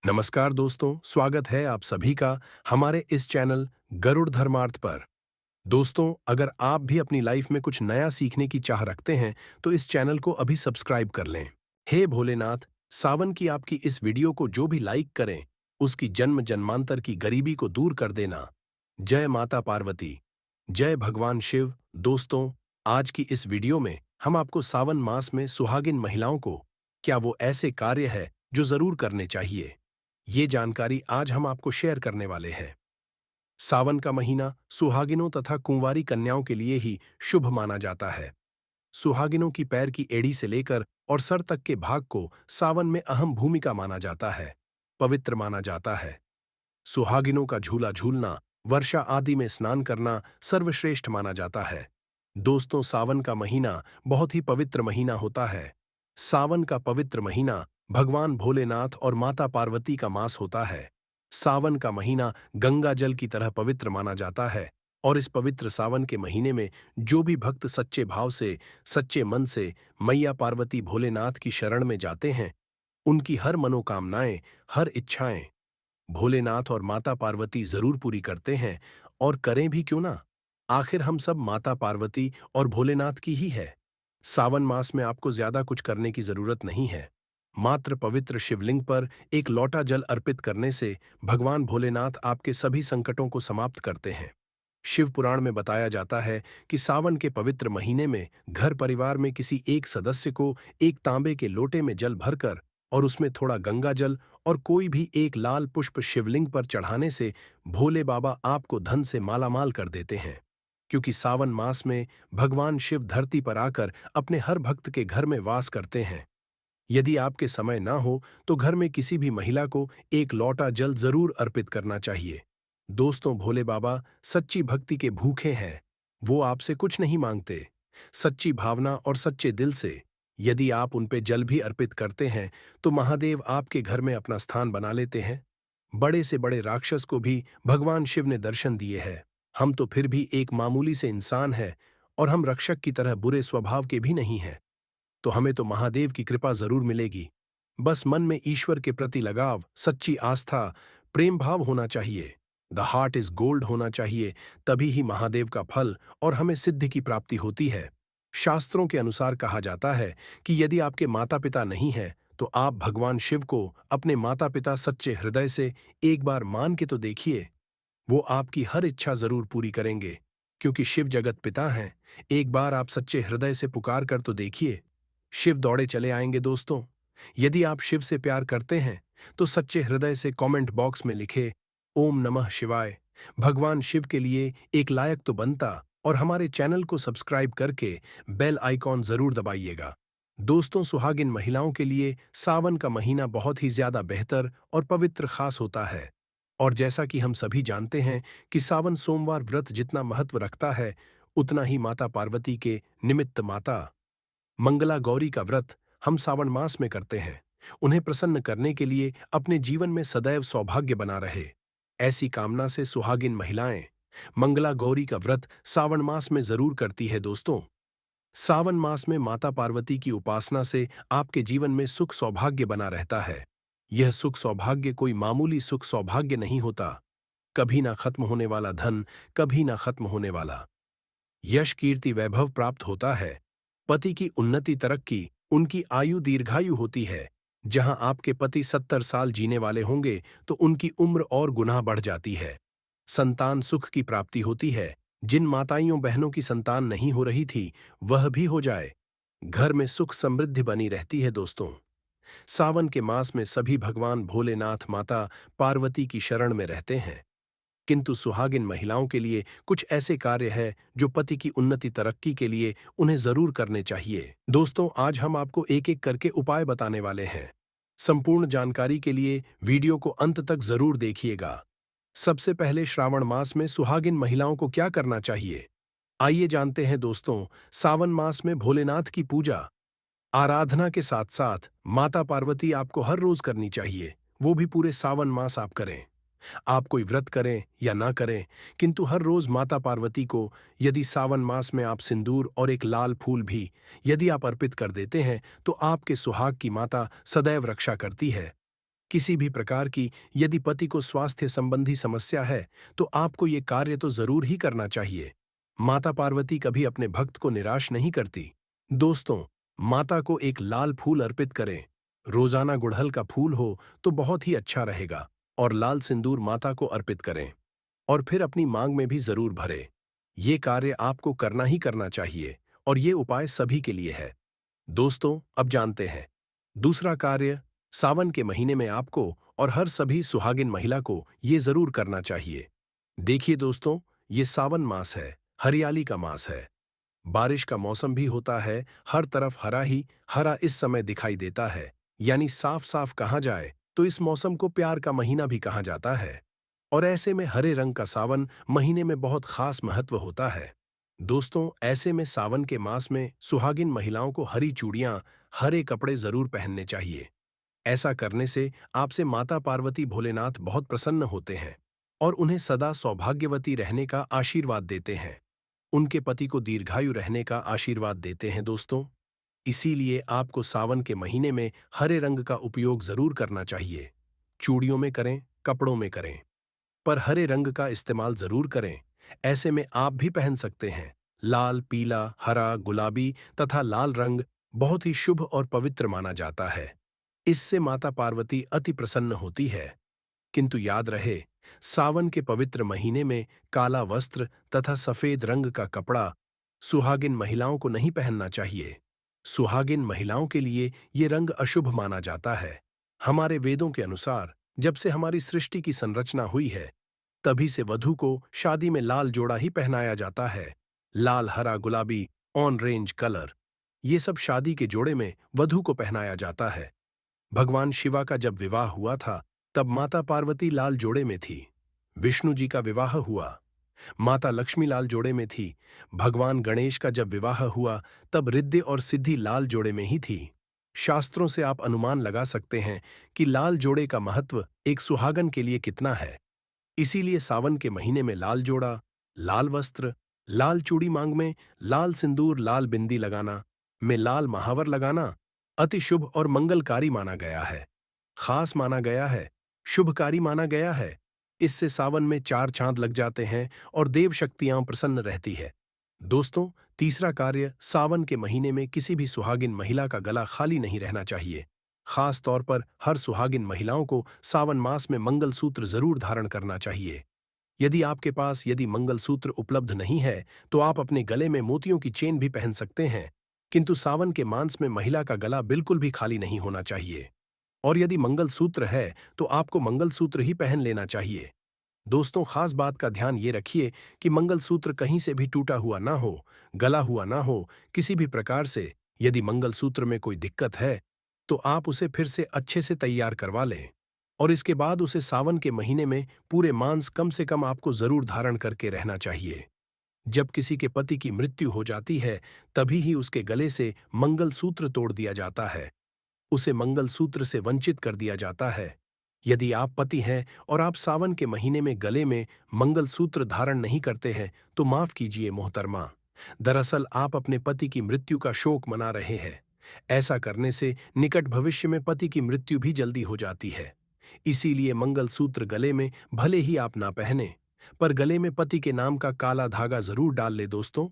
नमस्कार दोस्तों, स्वागत है आप सभी का हमारे इस चैनल गरुड़ धर्मार्थ पर। दोस्तों, अगर आप भी अपनी लाइफ में कुछ नया सीखने की चाह रखते हैं, तो इस चैनल को अभी सब्सक्राइब कर लें। हे भोलेनाथ, सावन की आपकी इस वीडियो को जो भी लाइक करें, उसकी जन्म जन्मांतर की गरीबी को दूर कर देना। जय माता पार्वती, जय भगवान शिव। दोस्तों, आज की इस वीडियो में हम आपको सावन मास में सुहागिन महिलाओं को क्या वो ऐसे कार्य है जो जरूर करने चाहिए, ये जानकारी आज हम आपको शेयर करने वाले हैं। सावन का महीना सुहागिनों तथा कुंवारी कन्याओं के लिए ही शुभ माना जाता है। सुहागिनों की पैर की एड़ी से लेकर और सर तक के भाग को सावन में अहम भूमिका माना जाता है, पवित्र माना जाता है। सुहागिनों का झूला झूलना, वर्षा आदि में स्नान करना सर्वश्रेष्ठ माना जाता है। दोस्तों, सावन का महीना बहुत ही पवित्र महीना होता है। सावन का पवित्र महीना भगवान भोलेनाथ और माता पार्वती का मास होता है। सावन का महीना गंगा जल की तरह पवित्र माना जाता है और इस पवित्र सावन के महीने में जो भी भक्त सच्चे भाव से, सच्चे मन से मैया पार्वती भोलेनाथ की शरण में जाते हैं, उनकी हर मनोकामनाएं, हर इच्छाएं भोलेनाथ और माता पार्वती जरूर पूरी करते हैं। और करें भी क्यों ना, आखिर हम सब माता पार्वती और भोलेनाथ की ही है। सावन मास में आपको ज्यादा कुछ करने की जरूरत नहीं है। मात्र पवित्र शिवलिंग पर एक लोटा जल अर्पित करने से भगवान भोलेनाथ आपके सभी संकटों को समाप्त करते हैं। शिव पुराण में बताया जाता है कि सावन के पवित्र महीने में घर परिवार में किसी एक सदस्य को एक तांबे के लोटे में जल भरकर और उसमें थोड़ा गंगा जल और कोई भी एक लाल पुष्प शिवलिंग पर चढ़ाने से भोले बाबा आपको धन से मालामाल कर देते हैं। क्योंकि सावन मास में भगवान शिव धरती पर आकर अपने हर भक्त के घर में वास करते हैं। यदि आपके समय ना हो तो घर में किसी भी महिला को एक लोटा जल जरूर अर्पित करना चाहिए। दोस्तों, भोले बाबा सच्ची भक्ति के भूखे हैं। वो आपसे कुछ नहीं मांगते। सच्ची भावना और सच्चे दिल से यदि आप उन पे जल भी अर्पित करते हैं, तो महादेव आपके घर में अपना स्थान बना लेते हैं। बड़े से बड़े राक्षस को भी भगवान शिव ने दर्शन दिए हैं। हम तो फिर भी एक मामूली से इंसान हैं और हम रक्षक की तरह बुरे स्वभाव के भी नहीं हैं। तो हमें तो महादेव की कृपा जरूर मिलेगी। बस मन में ईश्वर के प्रति लगाव, सच्ची आस्था, प्रेम भाव होना चाहिए। द हार्ट इज गोल्ड होना चाहिए। तभी ही महादेव का फल और हमें सिद्धि की प्राप्ति होती है। शास्त्रों के अनुसार कहा जाता है कि यदि आपके माता पिता नहीं हैं, तो आप भगवान शिव को अपने माता पिता सच्चे हृदय से एक बार मान के तो देखिए। वो आपकी हर इच्छा जरूर पूरी करेंगे, क्योंकि शिव जगत पिता हैं। एक बार आप सच्चे हृदय से पुकार कर तो देखिए, शिव दौड़े चले आएंगे। दोस्तों, यदि आप शिव से प्यार करते हैं, तो सच्चे हृदय से कमेंट बॉक्स में लिखे ओम नमः शिवाय। भगवान शिव के लिए एक लायक तो बनता, और हमारे चैनल को सब्सक्राइब करके बेल आइकॉन जरूर दबाइएगा। दोस्तों, सुहागिन महिलाओं के लिए सावन का महीना बहुत ही ज्यादा बेहतर और पवित्र खास होता है। और जैसा कि हम सभी जानते हैं कि सावन सोमवार व्रत जितना महत्व रखता है, उतना ही माता पार्वती के निमित्त माता मंगला गौरी का व्रत हम सावन मास में करते हैं। उन्हें प्रसन्न करने के लिए अपने जीवन में सदैव सौभाग्य बना रहे, ऐसी कामना से सुहागिन महिलाएं मंगला गौरी का व्रत सावन मास में जरूर करती है। दोस्तों, सावन मास में माता पार्वती की उपासना से आपके जीवन में सुख सौभाग्य बना रहता है। यह सुख सौभाग्य कोई मामूली सुख सौभाग्य नहीं होता। कभी ना खत्म होने वाला धन, कभी ना खत्म होने वाला यश, कीर्ति, वैभव प्राप्त होता है। पति की उन्नति, तरक्की, उनकी आयु दीर्घायु होती है। जहां आपके पति 70 साल जीने वाले होंगे, तो उनकी उम्र और गुना बढ़ जाती है। संतान सुख की प्राप्ति होती है। जिन माताइयों बहनों की संतान नहीं हो रही थी, वह भी हो जाए। घर में सुख समृद्धि बनी रहती है। दोस्तों, सावन के मास में सभी भगवान भोलेनाथ, माता पार्वती की शरण में रहते हैं। किंतु सुहागिन महिलाओं के लिए कुछ ऐसे कार्य हैं जो पति की उन्नति, तरक्की के लिए उन्हें जरूर करने चाहिए। दोस्तों, आज हम आपको एक एक करके उपाय बताने वाले हैं। संपूर्ण जानकारी के लिए वीडियो को अंत तक जरूर देखिएगा। सबसे पहले, श्रावण मास में सुहागिन महिलाओं को क्या करना चाहिए, आइए जानते हैं। दोस्तों, सावन मास में भोलेनाथ की पूजा आराधना के साथ साथ माता पार्वती आपको हर रोज करनी चाहिए। वो भी पूरे सावन मास आप करें। आप कोई व्रत करें या ना करें, किंतु हर रोज माता पार्वती को यदि सावन मास में आप सिंदूर और एक लाल फूल भी यदि आप अर्पित कर देते हैं, तो आपके सुहाग की माता सदैव रक्षा करती है। किसी भी प्रकार की यदि पति को स्वास्थ्य संबंधी समस्या है, तो आपको ये कार्य तो जरूर ही करना चाहिए। माता पार्वती कभी अपने भक्त को निराश नहीं करती। दोस्तों, माता को एक लाल फूल अर्पित करें। रोजाना गुड़हल का फूल हो तो बहुत ही अच्छा रहेगा। और लाल सिंदूर माता को अर्पित करें। और फिर अपनी मांग में भी जरूर भरें। ये कार्य आपको करना ही करना चाहिए और ये उपाय सभी के लिए है। दोस्तों, अब जानते हैं दूसरा कार्य। सावन के महीने में आपको और हर सभी सुहागिन महिला को ये जरूर करना चाहिए। देखिए दोस्तों, ये सावन मास है, हरियाली का मास है। बारिश का मौसम भी होता है, हर तरफ हरा ही हरा इस समय दिखाई देता है। यानी साफ साफ कहा जाए तो इस मौसम को प्यार का महीना भी कहा जाता है। और ऐसे में हरे रंग का सावन महीने में बहुत खास महत्व होता है। दोस्तों, ऐसे में सावन के मास में सुहागिन महिलाओं को हरी चूड़ियां, हरे कपड़े जरूर पहनने चाहिए। ऐसा करने से आपसे माता पार्वती भोलेनाथ बहुत प्रसन्न होते हैं और उन्हें सदा सौभाग्यवती रहने का आशीर्वाद देते हैं। उनके पति को दीर्घायु रहने का आशीर्वाद देते हैं दोस्तों। इसीलिए आपको सावन के महीने में हरे रंग का उपयोग जरूर करना चाहिए। चूड़ियों में करें, कपड़ों में करें, पर हरे रंग का इस्तेमाल जरूर करें। ऐसे में आप भी पहन सकते हैं। लाल, पीला, हरा, गुलाबी तथा लाल रंग बहुत ही शुभ और पवित्र माना जाता है। इससे माता पार्वती अति प्रसन्न होती है। किंतु याद रहे, सावन के पवित्र महीने में काला वस्त्र तथा सफेद रंग का कपड़ा सुहागिन महिलाओं को नहीं पहनना चाहिए। सुहागिन महिलाओं के लिए ये रंग अशुभ माना जाता है। हमारे वेदों के अनुसार जब से हमारी सृष्टि की संरचना हुई है, तभी से वधू को शादी में लाल जोड़ा ही पहनाया जाता है। लाल, हरा, गुलाबी, ऑन रेंज कलर, ये सब शादी के जोड़े में वधू को पहनाया जाता है। भगवान शिवा का जब विवाह हुआ था, तब माता पार्वती लाल जोड़े में थी। विष्णु जी का विवाह हुआ, माता लक्ष्मी लाल जोड़े में थी। भगवान गणेश का जब विवाह हुआ, तब रिद्धि और सिद्धि लाल जोड़े में ही थी। शास्त्रों से आप अनुमान लगा सकते हैं कि लाल जोड़े का महत्व एक सुहागन के लिए कितना है। इसीलिए सावन के महीने में लाल जोड़ा, लाल वस्त्र, लाल चूड़ी मांग में, लाल सिंदूर, लाल बिंदी लगाना, में लाल महावर लगाना अति शुभ और मंगलकारी माना गया है। खास माना गया है, शुभकारी माना गया है। इससे सावन में 4 चांद लग जाते हैं और देव शक्तियां प्रसन्न रहती है। दोस्तों, तीसरा कार्य, सावन के महीने में किसी भी सुहागिन महिला का गला खाली नहीं रहना चाहिए। खास तौर पर हर सुहागिन महिलाओं को सावन मास में मंगलसूत्र जरूर धारण करना चाहिए। यदि आपके पास यदि मंगलसूत्र उपलब्ध नहीं है, तो आप अपने गले में मोतियों की चेन भी पहन सकते हैं। किंतु सावन के मास में महिला का गला बिल्कुल भी खाली नहीं होना चाहिए। और यदि मंगलसूत्र है, तो आपको मंगलसूत्र ही पहन लेना चाहिए। दोस्तों, खास बात का ध्यान ये रखिए कि मंगलसूत्र कहीं से भी टूटा हुआ ना हो, गला हुआ ना हो, किसी भी प्रकार से। यदि मंगलसूत्र में कोई दिक्कत है, तो आप उसे फिर से अच्छे से तैयार करवा लें। और इसके बाद उसे सावन के महीने में पूरे मांस कम से कम आपको जरूर धारण करके रहना चाहिए। जब किसी के पति की मृत्यु हो जाती है, तभी ही उसके गले से मंगलसूत्र तोड़ दिया जाता है। उसे मंगलसूत्र से वंचित कर दिया जाता है। यदि आप पति हैं और आप सावन के महीने में गले में मंगलसूत्र धारण नहीं करते हैं, तो माफ कीजिए मोहतरमा, दरअसल आप अपने पति की मृत्यु का शोक मना रहे हैं। ऐसा करने से निकट भविष्य में पति की मृत्यु भी जल्दी हो जाती है। इसीलिए मंगलसूत्र गले में भले ही आप ना पहने, पर गले में पति के नाम का काला धागा जरूर डाल ले दोस्तों।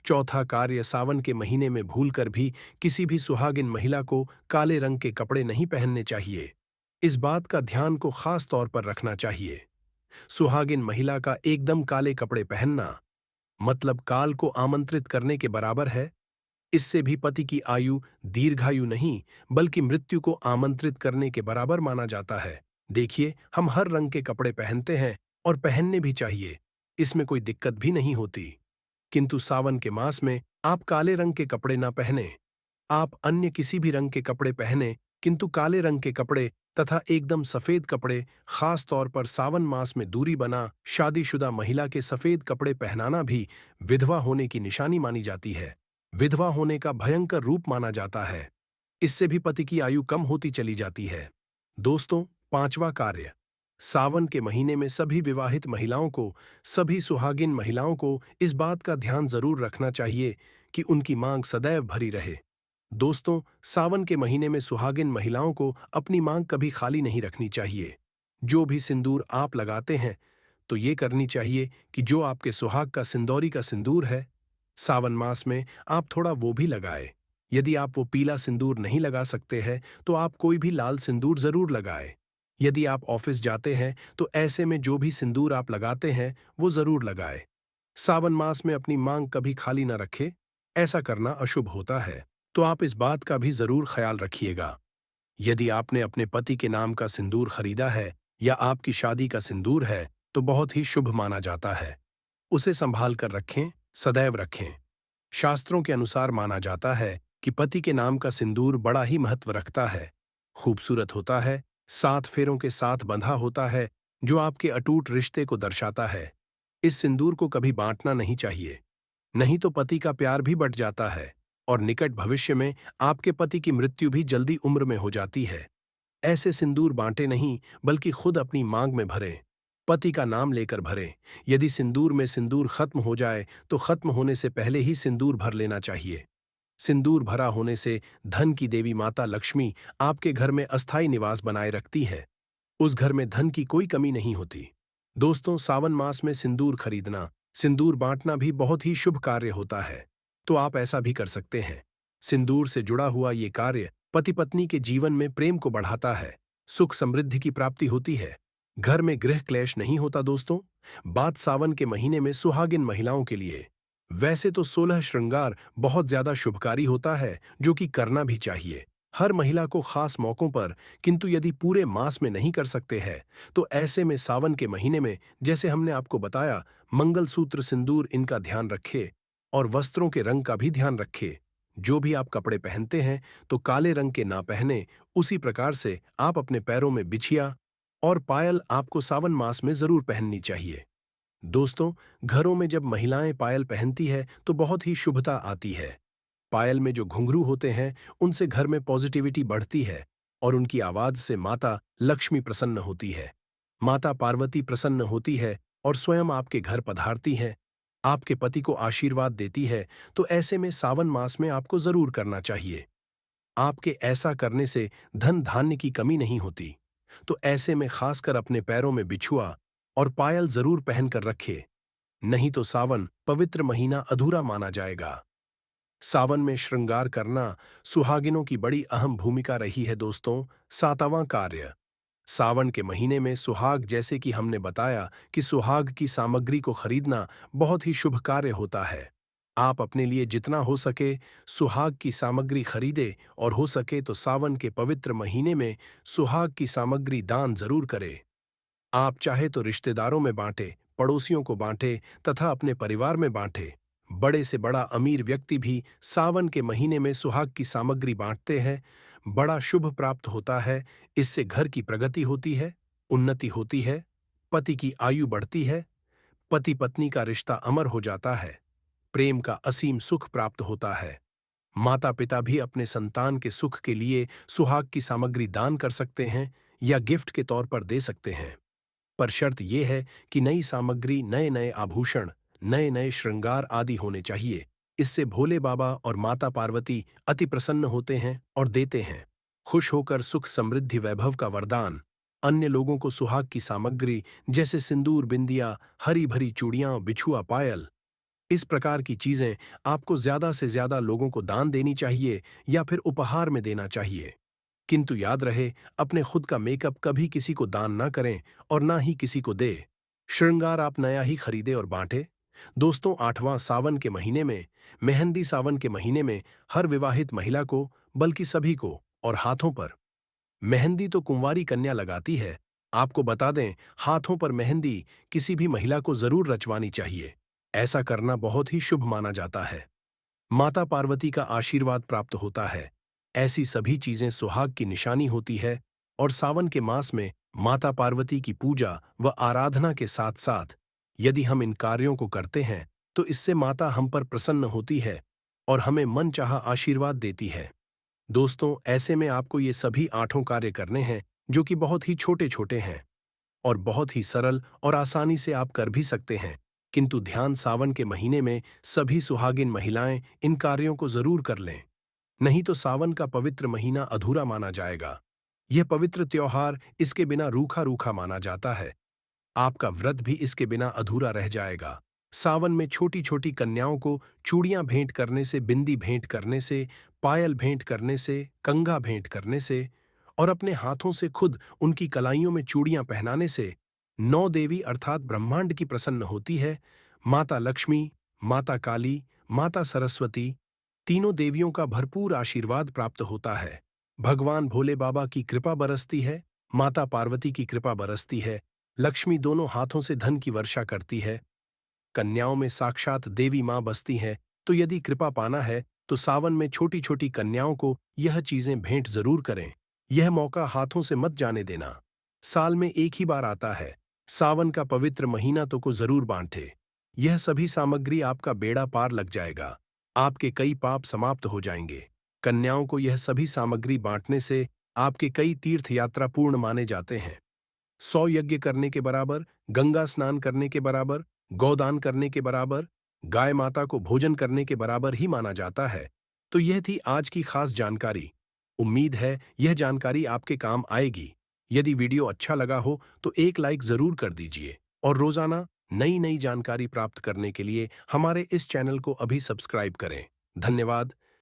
चौथा कार्य, सावन के महीने में भूलकर भी किसी भी सुहागिन महिला को काले रंग के कपड़े नहीं पहनने चाहिए। इस बात का ध्यान को खास तौर पर रखना चाहिए। सुहागिन महिला का एकदम काले कपड़े पहनना मतलब काल को आमंत्रित करने के बराबर है। इससे भी पति की आयु दीर्घायु नहीं, बल्कि मृत्यु को आमंत्रित करने के बराबर माना जाता है। देखिए, हम हर रंग के कपड़े पहनते हैं और पहनने भी चाहिए, इसमें कोई दिक्कत भी नहीं होती। किंतु सावन के मास में आप काले रंग के कपड़े ना पहने। आप अन्य किसी भी रंग के कपड़े पहने, किंतु काले रंग के कपड़े तथा एकदम सफेद कपड़े, खास तौर पर सावन मास में दूरी बना शादीशुदा महिला के सफेद कपड़े पहनाना भी विधवा होने की निशानी मानी जाती है। विधवा होने का भयंकर रूप माना जाता है। इससे भी पति की आयु कम होती चली जाती है। दोस्तों, पांचवा कार्य, सावन के महीने में सभी विवाहित महिलाओं को, सभी सुहागिन महिलाओं को इस बात का ध्यान जरूर रखना चाहिए कि उनकी मांग सदैव भरी रहे। दोस्तों, सावन के महीने में सुहागिन महिलाओं को अपनी मांग कभी खाली नहीं रखनी चाहिए। जो भी सिंदूर आप लगाते हैं, तो ये करनी चाहिए कि जो आपके सुहाग का सिंदूरी का सिंदूर है, सावन मास में आप थोड़ा वो भी लगाए। यदि आप वो पीला सिंदूर नहीं लगा सकते हैं, तो आप कोई भी लाल सिंदूर जरूर लगाए। यदि आप ऑफिस जाते हैं, तो ऐसे में जो भी सिंदूर आप लगाते हैं, वो जरूर लगाए। सावन मास में अपनी मांग कभी खाली न रखे, ऐसा करना अशुभ होता है। तो आप इस बात का भी जरूर ख्याल रखिएगा। यदि आपने अपने पति के नाम का सिंदूर खरीदा है या आपकी शादी का सिंदूर है, तो बहुत ही शुभ माना जाता है। उसे संभाल कर रखें, सदैव रखें। शास्त्रों के अनुसार माना जाता है कि पति के नाम का सिंदूर बड़ा ही महत्व रखता है, खूबसूरत होता है, 7 फेरों के साथ बंधा होता है, जो आपके अटूट रिश्ते को दर्शाता है। इस सिंदूर को कभी बांटना नहीं चाहिए, नहीं तो पति का प्यार भी बढ़ जाता है और निकट भविष्य में आपके पति की मृत्यु भी जल्दी उम्र में हो जाती है। ऐसे सिंदूर बांटे नहीं, बल्कि खुद अपनी मांग में भरें। पति का नाम लेकर भरें। यदि सिंदूर में सिंदूर खत्म हो जाए, तो खत्म होने से पहले ही सिंदूर भर लेना चाहिए। सिंदूर भरा होने से धन की देवी माता लक्ष्मी आपके घर में अस्थायी निवास बनाए रखती है। उस घर में धन की कोई कमी नहीं होती। दोस्तों, सावन मास में सिंदूर खरीदना, सिंदूर बांटना भी बहुत ही शुभ कार्य होता है। तो आप ऐसा भी कर सकते हैं। सिंदूर से जुड़ा हुआ ये कार्य पति पत्नी के जीवन में प्रेम को बढ़ाता है, सुख समृद्धि की प्राप्ति होती है, घर में गृह क्लेश नहीं होता। दोस्तों, बात सावन के महीने में सुहागिन महिलाओं के लिए। वैसे तो 16 श्रृंगार बहुत ज्यादा शुभकारी होता है, जो कि करना भी चाहिए हर महिला को खास मौकों पर। किंतु यदि पूरे मास में नहीं कर सकते हैं, तो ऐसे में सावन के महीने में, जैसे हमने आपको बताया, मंगलसूत्र सिंदूर इनका ध्यान रखे और वस्त्रों के रंग का भी ध्यान रखे। जो भी आप कपड़े पहनते हैं, तो काले रंग के ना पहने। उसी प्रकार से आप अपने पैरों में बिछिया और पायल आपको सावन मास में जरूर पहननी चाहिए। दोस्तों, घरों में जब महिलाएं पायल पहनती है, तो बहुत ही शुभता आती है। पायल में जो घुंघरू होते हैं, उनसे घर में पॉजिटिविटी बढ़ती है और उनकी आवाज से माता लक्ष्मी प्रसन्न होती है। माता पार्वती प्रसन्न होती है और स्वयं आपके घर पधारती हैं, आपके पति को आशीर्वाद देती है। तो ऐसे में सावन मास में आपको जरूर करना चाहिए। आपके ऐसा करने से धन धान्य की कमी नहीं होती। तो ऐसे में खासकर अपने पैरों में बिछुआ और पायल जरूर पहनकर रखे, नहीं तो सावन पवित्र महीना अधूरा माना जाएगा। सावन में श्रृंगार करना सुहागिनों की बड़ी अहम भूमिका रही है। दोस्तों, 7वां कार्य। सावन के महीने में सुहाग, जैसे कि हमने बताया कि सुहाग की सामग्री को खरीदना बहुत ही शुभ कार्य होता है। आप अपने लिए जितना हो सके सुहाग की सामग्री खरीदे और हो सके तो सावन के पवित्र महीने में सुहाग की सामग्री दान जरूर करें। आप चाहे तो रिश्तेदारों में बांटे, पड़ोसियों को बांटे तथा अपने परिवार में बांटे। बड़े से बड़ा अमीर व्यक्ति भी सावन के महीने में सुहाग की सामग्री बांटते हैं। बड़ा शुभ प्राप्त होता है। इससे घर की प्रगति होती है, उन्नति होती है, पति की आयु बढ़ती है, पति पत्नी का रिश्ता अमर हो जाता है, प्रेम का असीम सुख प्राप्त होता है। माता पिता भी अपने संतान के सुख के लिए सुहाग की सामग्री दान कर सकते हैं या गिफ्ट के तौर पर दे सकते हैं। पर शर्त यह है कि नई सामग्री, नए नए आभूषण, नए नए श्रृंगार आदि होने चाहिए। इससे भोले बाबा और माता पार्वती अति प्रसन्न होते हैं और देते हैं। खुश होकर सुख समृद्धि वैभव का वरदान। अन्य लोगों को सुहाग की सामग्री, जैसे सिंदूर, बिंदिया, हरी भरी चूड़ियां, बिछुआ, पायल, इस प्रकार की चीजें आपको ज्यादा से ज्यादा लोगों को दान देनी चाहिए या फिर उपहार में देना चाहिए। किंतु याद रहे, अपने खुद का मेकअप कभी किसी को दान ना करें और ना ही किसी को दे। श्रृंगार आप नया ही खरीदे और बांटे। दोस्तों, 8वां सावन के महीने में, मेहंदी सावन के महीने में हर विवाहित महिला को, बल्कि सभी को, और हाथों पर मेहंदी तो कुंवारी कन्या लगाती है। आपको बता दें, हाथों पर मेहंदी किसी भी महिला को जरूर रचवानी चाहिए। ऐसा करना बहुत ही शुभ माना जाता है। माता पार्वती का आशीर्वाद प्राप्त होता है। ऐसी सभी चीजें सुहाग की निशानी होती है और सावन के मास में माता पार्वती की पूजा व आराधना के साथ साथ यदि हम इन कार्यों को करते हैं, तो इससे माता हम पर प्रसन्न होती है और हमें मनचाहा आशीर्वाद देती है। दोस्तों, ऐसे में आपको ये सभी 8 कार्य करने हैं, जो कि बहुत ही छोटे छोटे हैं और बहुत ही सरल और आसानी से आप कर भी सकते हैं। किंतु ध्यान, सावन के महीने में सभी सुहागिन महिलाएं इन कार्यों को जरूर कर लें। नहीं तो सावन का पवित्र महीना अधूरा माना जाएगा। यह पवित्र त्योहार इसके बिना रूखा रूखा माना जाता है। आपका व्रत भी इसके बिना अधूरा रह जाएगा। सावन में छोटी छोटी कन्याओं को चूड़ियां भेंट करने से, बिंदी भेंट करने से, पायल भेंट करने से, कंघा भेंट करने से और अपने हाथों से खुद उनकी कलाइयों में चूड़ियां पहनाने से नौ देवी अर्थात ब्रह्मांड की प्रसन्न होती है। माता लक्ष्मी, माता काली, माता सरस्वती, तीनों देवियों का भरपूर आशीर्वाद प्राप्त होता है। भगवान भोले बाबा की कृपा बरसती है, माता पार्वती की कृपा बरसती है, लक्ष्मी दोनों हाथों से धन की वर्षा करती है, कन्याओं में साक्षात देवी मां बसती हैं। तो यदि कृपा पाना है तो सावन में छोटी छोटी कन्याओं को यह चीजें भेंट जरूर करें। यह मौका हाथों से मत जाने देना। साल में एक ही बार आता है। सावन का पवित्र महीना तो को जरूर बांटे। यह सभी सामग्री आपका बेड़ा पार लग जाएगा। आपके कई पाप समाप्त हो जाएंगे। कन्याओं को यह सभी सामग्री बांटने से आपके कई तीर्थ यात्रा पूर्ण माने जाते हैं। 100 यज्ञ करने के बराबर, गंगा स्नान करने के बराबर, गौदान करने के बराबर, गाय माता को भोजन करने के बराबर ही माना जाता है। तो यह थी आज की खास जानकारी। उम्मीद है यह जानकारी आपके काम आएगी। यदि वीडियो अच्छा लगा हो तो एक लाइक जरूर कर दीजिए और रोजाना नई नई जानकारी प्राप्त करने के लिए हमारे इस चैनल को अभी सब्सक्राइब करें। धन्यवाद।